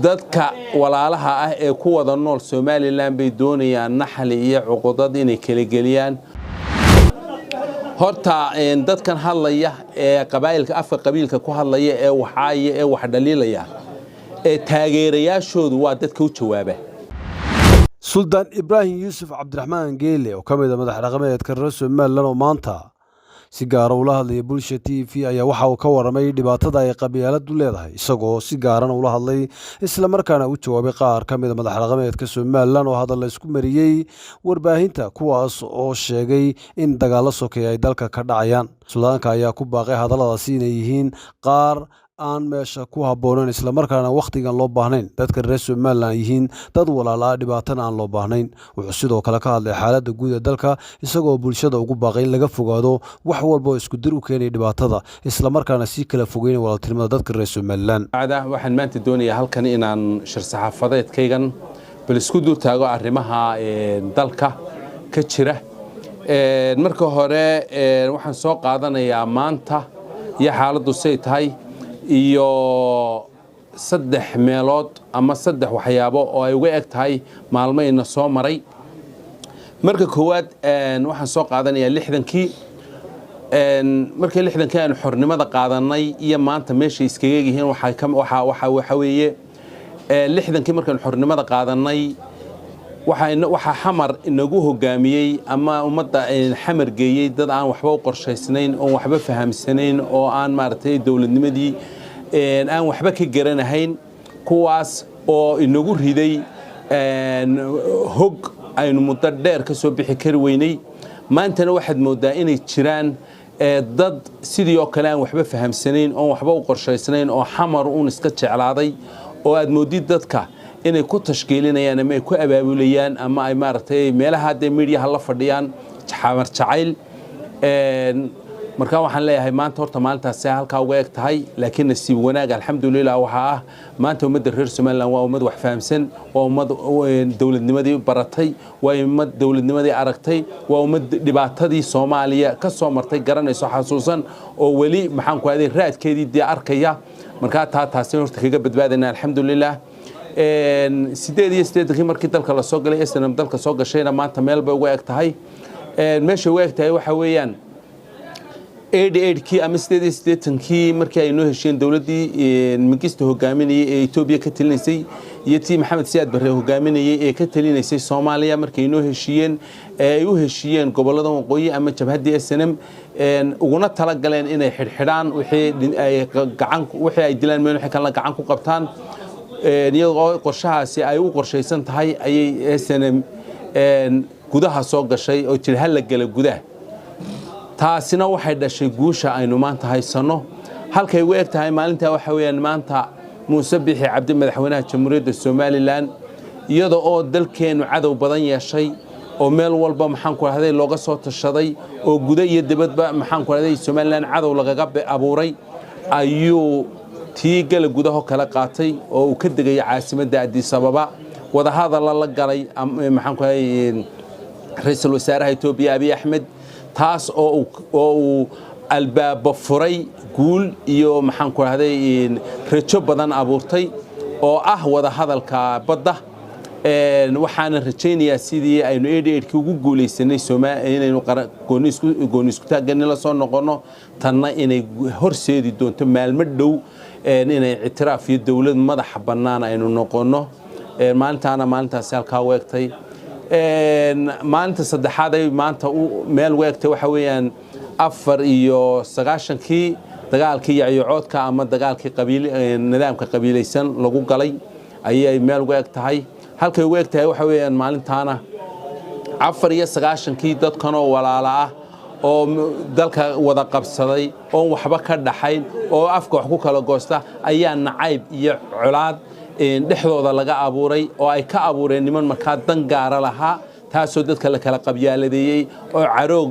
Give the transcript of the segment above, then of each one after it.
dadka walaalaha ah ee ku wada nool Somaliland bay doonayaan naxli iyo cuqudad inay kala geliyaan horta dadkan hadlaya ee qabaa'ilka afka qabiilka ku hadlaya ee waxaaya ee wax dhaliilaya ee taageerayaashoodu waa dadka u jawaaba Sultan Ibrahim Yusuf Abdurrahman Geele oo kamid ah madax dhaqameedka reer Somaliland oo maanta si gaar ah ula hadlay Bulsha TV ayaa waxa uu ka waramay dhibaatada ay qabyaaladu leedahay isagoo si gaar ah ula hadlay isla markaana u jawaabay qaar kamid ah madax dhaqameedka Somaliland oo hadal la isku mariyay warbaahinta kuwaas oo sheegay in dagaal sokeey ay dalka ka dhacayaan Sultanka ayaa ku baaqay hadalladaasi inay yihiin qaar aan meesha ku habboonayn isla markaana waqtigan loo baahnayn dadka reer Somaliland yihiin dad walaalo ah dhibaatana aan loo baahnayn wuxuu sidoo kale ka hadlay xaaladda guud ee dalka isagoo bulshada ugu baaqay in laga fogaado wax walba oo isku dir u keenay dhibaatada isla markaana si kala fogeyn walaaltinimada dadka reer Somaliland waxaan maanta doonayaa halkan inaan shir saxaafadeedkaygan bal isku dul taago arrimaha dalka ka jira marka hore waxaan soo qaadanayaa maanta iyo xaaladdu say tahay iyo saddex meelood ama saddex waxyaabo oo ay uga eg tahay maalmayna soo maray marka koowaad waxaan soo qaadanayaa 60kii markii 60kii aan xornimada qaadanay iyo maanta meesha iskaga yihiin waxa weeye 60kii markaan xornimada qaadanay waxa xamar inagu hogaamiyay ama ummadda xamar geeyay dad aan waxba u qorshaysnayn oo waxba fahamsanayn oo aan maartay dawladnimadii aan waxba ka garanahayn kuwaas oo inagu riday hog aynu muddo dheer ka soo bixi kari weynay maantana waxaad moodaa inay jiraan dad sidii oo kale aan waxba fahamsanayn oo waxba u qorshaysnayn oo xamar uun iska jeclaaday oo aad moodid dadka inay ku tashkiilinayaan ama ay ku abaabulayaan ama ay maartay meelaha hadda media la fadhiyaan xamar jacayl marka waxaan leeyahay maanta horta maalintaas halka uga eg tahay laakiin nasiib wanaag alxamdulillah waxa ah maanta ummadda reer Somaliland waa ummad wax fahamsan waa ummad dawladnimadii baratay waa ummad dawladnimadii aragtay waa ummad dhibaatadii Soomaaliya ka soo martay garanayso xasuusan oo wali maxaan ku aaday raadkeedii arkaya marka taasi horta kaga badbaadana alxamdulillah 88 markii dalka la soo galay SNM dalka soo gashayna maanta meel bay uga eg tahay meesha uga eg tahay waxa weeyaan 88kii ama 88kii markii ay noo hesheen dawladii Mengistu hogaaminayay ee Itoobiya ka talinaysay iyo tii Maxamed Siyaad Barre hogaaminayay ee ka talinaysay Soomaaliya markii noo heshiyeen ay u heshiyeen gobolada waqooyi ama jabhadii SNM uguna tala galeen inay xidhxidhaan wixii ay dilaan meel wixii kala gacan ku qabtaan iyagoo qorshahaasi ay u qorshaysan tahay ayay SNM gudaha soo gashay oo jilhal la galay gudaha taasina waxay dhashay guusha aynu maanta haysano halkay u eg tahay maalinta waxa weeyaan maanta Muuse Bixi Cabdi madaxweynaha Jamhuuriyadda Somaliland iyadoo oo dalkeenu cadow badan yeeshay oo meel walba maxaan ku raahday looga soo tashaday oo gudaha iyo dibadba maxaan ku raahday Somaliland cadow lagaga abuuray ayuu tiigala gudaha kala qaatay oo uu ka degay caasimadda Addis Ababa wada hadal la galay maxaan ku raahday ra'iisul wasaaraha Itoobiya Abiy Ahmed taas oo albaab furay guul iyo maxaan ku raahday rajo badan abuurtay oo ah wada hadalka badda waxaan rajaynayaa sidii aynu 88kii ugu guuleysanay Soomaaliya inaynu gooni isku taagan la soo noqono tanna inay horseedi doonto maalmo dhow inay ictiraaf iyo dawlad madax bannaan aynu noqono maalintaas halka u egtay maalinta saddexaad ay maanta meel weegtay waxa weeyaan 94kii dagaalkii yacoodka ama dagaalkii nidaamka qabiilaysan lagu galay ayay meel weeg tahay halkay weeg tahay waxa weeyaan maalintaana 94kii dadkan oo walaalo ah oo dalka wada qabsaday oo waxba ka dhaxayn oo afka wax ku kala goosta ayaa nacayb iyo culaad dhexdooda laga abuuray oo ay ka abuureen niman markaa dan gaar lahaa taasoo dadka la kala qabyaaladeeyay oo caroog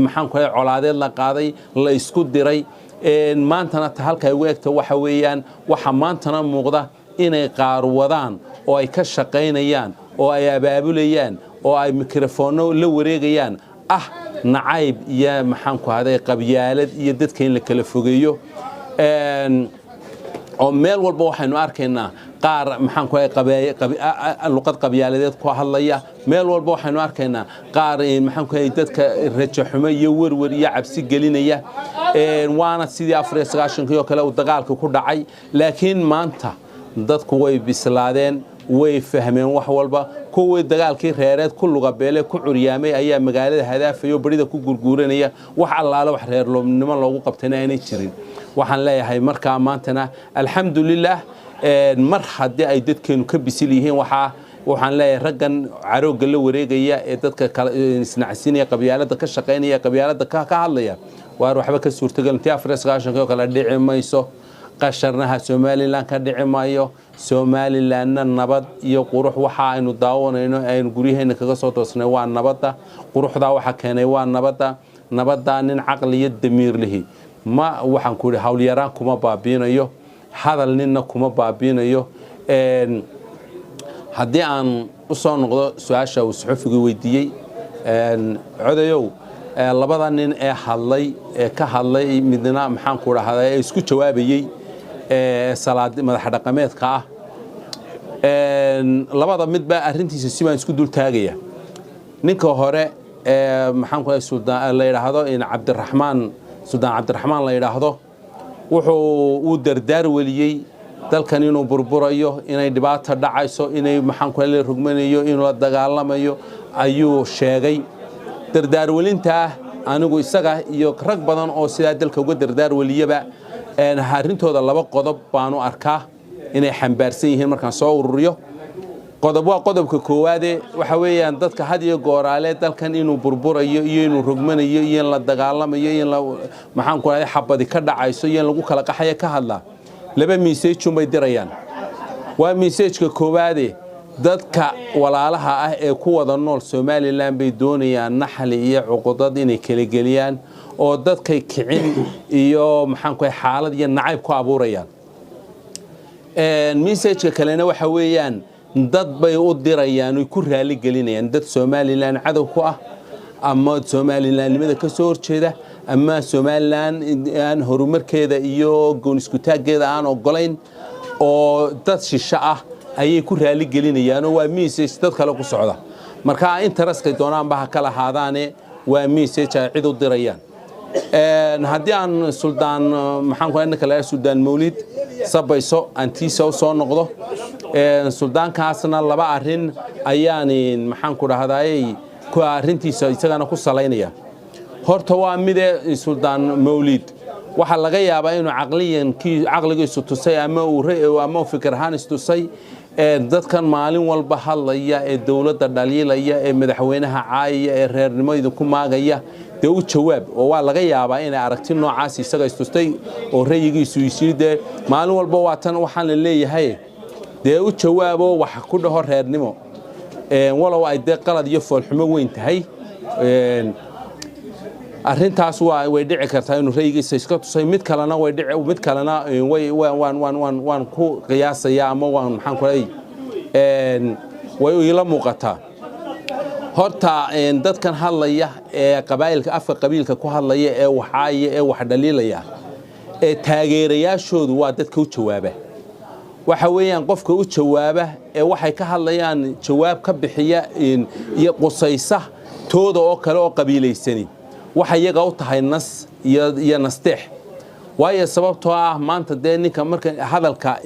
maxaan ku leeyahay colaadeed la qaaday la isku diray maantana halka ay u egto waxa weeyaan waxa maantana muuqda inay qaar wadaan oo ay ka shaqaynayaan oo ay abaabulayaan oo ay mikrofoono la wareegayaan nacayb iyo maxaan ku haday qabyaalad iyo dadka in la kala fogeeyo oo meel walba waxaynu arkaynaa qaar maxaan ku luqad qabyaaladeed ku hadlaya meel walba waxaynu arkaynaa qaar maxaan ku dadka rajo xumo iyo warwar iyo cabsi gelinaya waana sidii 94 kale uu dagaalku ku dhacay laakiin maanta dadku way bislaadeen way fahmeen wax walba kuwii dagaalkii reereed ku lugabeelay ku curyaamay ayaa magaalada hadaafayo barida ku gurguuranaya wax allaale wax reer loobnimo loogu qabtayna aanay jirin waxaan leeyahay markaa maantana alxamdulillah mar haddii ay dadkeenu ka bisil yihiin waxaan leeyahay raggan carooga la wareegaya ee dadka kala isnacsinaya qabyaalada ka shaqeynaya qabyaalada ka hadlaya waar waxba ka suurtagal intii 94 kale dhici mayso qasharnaha Somaliland ka dhici maayo Somaliland nabad iyo qurux waxa aynu daawanayno aynu guriyeena kaga soo toosnay waa nabadda quruxda waxa keenay waa nabadda nin caqliyad damiir lihi ma waxaan ku yiri hawl yaraan kuma baabiinayo hadal ninna kuma baabiinayo haddii aan u soo noqdo su'aasha uu suxufigu weydiiyay codayow labada nin ee hadlay ee ka hadlay midna maxaan ku raahday isku jawaabayay salaad madax dhaqameedka ah labada midba arintiisa si baan isku dul taagaya ninka hore maxaan ku Suldaan la yiraahdo in Cabdiraxmaan Suldaan Cabdiraxmaan la yiraahdo wuxuu u dardaar waliyay dalkan inuu burburayo inay dhibaato dhacayso inay maxaan ku leeyahay rugmanayo inuu la dagaalamayo ayuu sheegay dardaar walinta anigu isaga iyo rag badan oo sida dalka uga dardaar waliyaba arintooda laba qodob baan u arkaa inay xambaarsan yihiin markaan soo ururiyo qodob waa qodobka koowaad waxa weeyaan dadka had iyo gooraale dalkan inuu burburayo iyo inuu rugmanayo iyo la dagaalamayo iyo maxaan ku leeyahay xabadi ka dhacayso iyo lagu kala qaxay ka hadla laba message bay dirayaan waa message-ka koowaad dadka walaalaha ah ee ku wada nool Somaliland bay doonayaan naxli iyo cuqudad inay kala geliyaan oo dadkay kicin iyo maxaan ku xaalad iyo nacayb ku abuurayaan message-ka kalena waxa weeyaan dad bay u dirayaan oo ku raali gelinayaan dad Somaliland cadow ku ah ama Somalilandnimada ka soo horjeeda ama Somaliland aan horumarkeeda iyo goon isku taageeda aan ogolayn oo dad shisha ah ayay ku raali gelinayaan oo waa message dad kale ku socda marka interest-ka doonaan baa kala haadaane waa message ay cid u dirayaan haddii aan Suldaan maxaan ku leeyahay kala Suldaan Mawlid sabayso antiisa soo noqdo suldaankaasna laba arin ayaan maxaan ku raahday ku arintiisa isagana ku salaynaya horta waa mid Suldaan Mawlid waxa laga yaabaa inuu aqligiisu tusay ama fikir ahaan istusay dadkan maalin walba hadlaya ee dawladda dhaliilaya ee madaxweynaha caayaya ee reernimada ku maagaya de u jawaab oo waa laga yaabaa inay aragti noocaas isaga istustay oo rayigiisu isii maalin walba waa tan waxaan leeyahay de u jawaabo wax ku dhaho reernimo walaw ay qalad iyo foolxumo weyn tahay arintaas way dhici kartaa inuu rayigiisa iska tusay mid kalena way dhici mid kalena waan ku qiyaasaya ama waan maxaan ku leeyahay way ila muuqataa horta dadkan hadlaya ee qabaa'ilka afka qabiilka ku hadlaya ee waxaaya ee wax dhaliilaya ee taageerayaashoodu waa dadka u jawaaba waxa weeyaan qofka u jawaaba ee waxay ka hadlayaan jawaab ka bixiya iyo qusaysa tooda oo kale oo qabiilaysan waxa iyaga u tahay nas iyo nasteex waayo sababtoo ah maanta de ninka marka hadalka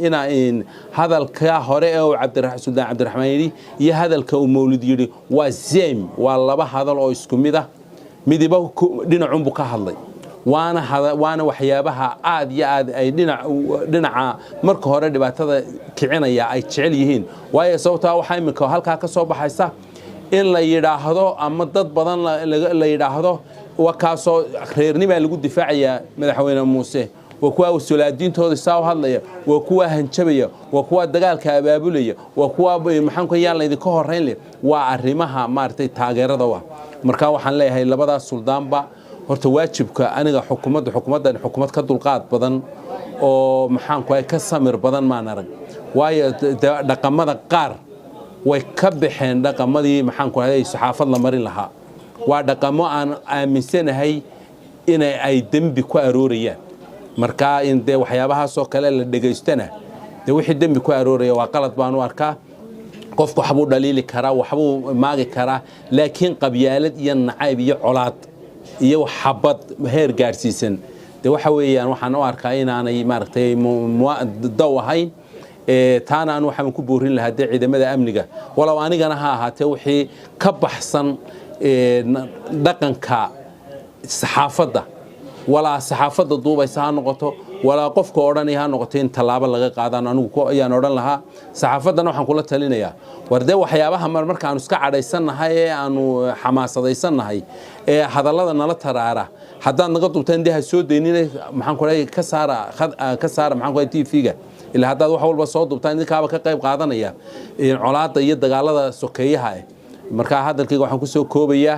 hadalka hore ee Suldaan Cabdiraxmaan yiri iyo hadalka uu Mawlid yiri waa same waa laba hadal oo isku mid ah midiba dhinacun buu ka hadlay waana waxyaabaha aad iyo aad ay dhinaca marka hore dhibaatada kicinaya ay jecel yihiin waayo sababtoo waxa imika halka ka soo baxaysa in la yiraahdo ama dad badan la yiraahdo wakaasoo reernimo lagu difaacaya madaxweyne Muuse waa kuwa wasuulaadiintooda saaw hadlaya waa kuwa hanjabaya waa kuwa dagaalka abaabulaya waa kuwa maxaan ku yaan idin ka horeyn leh waa arimaha maartay taageerada marka waxaan leeyahay labadaas suldaanba horta waajibka aniga xukuumaddan ka dulqaad badan oo maxaan ku ka samir badan ma arag waayo dhaqamada qaar way ka bixeen dhaqamadii maxaan ku haday saxaafad la marin lahaa waa dhaqamo aan aaminsanahay in ay dambi ku aroorayaan marka in de waxyaabaha soo kale la dhageystana de wixii dembi ku arooraya waa qalad baan u arkaa qofku waxbuu dhaliili karaa waxbuu maagi karaa laakiin qabyaalad iyo nacayb iyo colaad iyo xabad heer gaarsiisan de waxa weeyaan waxaan u arkaa inaanay maaragtay daw ahayn taana aan waxaan ku boorin lahaa ciidamada amniga walaw anigana ha ahaatee wixii ka baxsan dhaqanka saxaafadda walaa saxaafadda duubaysa ha noqoto walaa qofka odhanaya ha noqoto in tallaabo laga qaadaan anigu ayaan odhan lahaa saxaafaddana waxaan kula talinayaa war dee waxyaabaha markaanu iska cadhaysannahay ee aanu xamaasadaysannahay ee hadallada nala taraara haddaad naga dubtaan dee ha soo daynina maxaan ku leeyahay ka saara maxaan ku leeyahay TV-ga ilaa haddaad wax walba soo dubtaan idinkaaba ka qayb qaadanaya colaadda iyo dagaalada sokeeyaha markaa hadalkayga waxaan ku soo koobayaa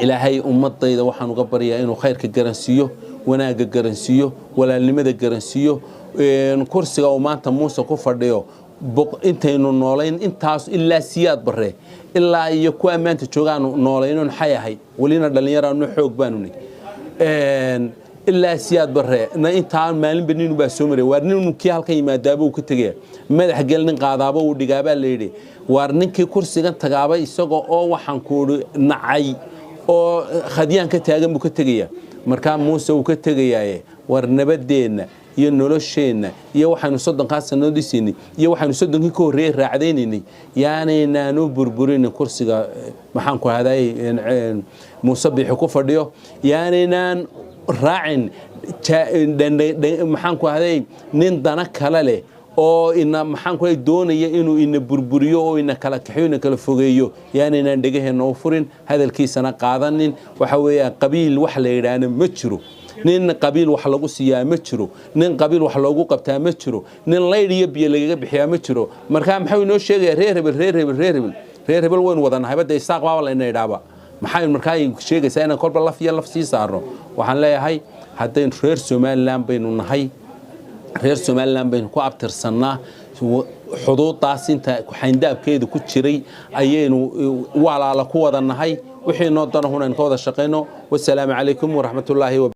ilaahay ummadayda waxaan uga baryaa inuu khayrka garansiiyo wanaaga garansiiyo walaalnimada garansiiyo kursiga uu maanta Muuse ku fadhiyo intaynu noolayn intaas ilaa siyaad bare ilaa iyo ku amaanta joogaan noolayno xay ahay walina dhalinyarano xoog baanunay ilaa siyaad bare intaan maalin baninu baa soo maray waar nin kii halkan yimaadaaba uu ka tagay madax gelin qaadaaba uu dhigaaba leeyay waar ninkii kursigan tagaaba isagoo oo waxaan ku nacay oo khadiyaan ka taagan buu ka tagaya markaa Muuse uu ka tagayay war nabadeena iyo nolosheena iyo waxaanu 30 sano dhisinay iyo waxaanu 30 ka horeeyay raacdeynay yaani naanu burburin kursiga maxaan ku haday Muuse bixi ku fadhiyo yaani naan raacin maxaan ku haday nin dana kala leh oo ina maxaan ku doonaya inuu ina burburiyo oo ina kala kaxiyo ina kala fogeeyo yaani inaan dhagaheena u furin hadalkiisana qaadanin waxa weeyaan qabiil wax la yiraahdo ma jiro nin qabiil wax lagu siiyaa ma jiro nin qabiil wax loogu qabtaa ma jiro nin laydiyo biyo laga bixiyaa ma jiro markaa maxay inoo sheegay reer hebel weyn wadanahay bada isaaq baa la inay dhaaba maxay markaa sheegaysaa in kolba laf iyo laf sii saarno waxaan leeyahay haddii reer Soomaaliland baynu nahay reer Soomaaliland baynu ku abtirsanaa xuduudaas inta xayndaabkeedu ku jiray ayaynu walaala ku wada nahay wixii noo dana hunaan ka wada shaqeyno wassalaamu calaykum waraxmatullaahi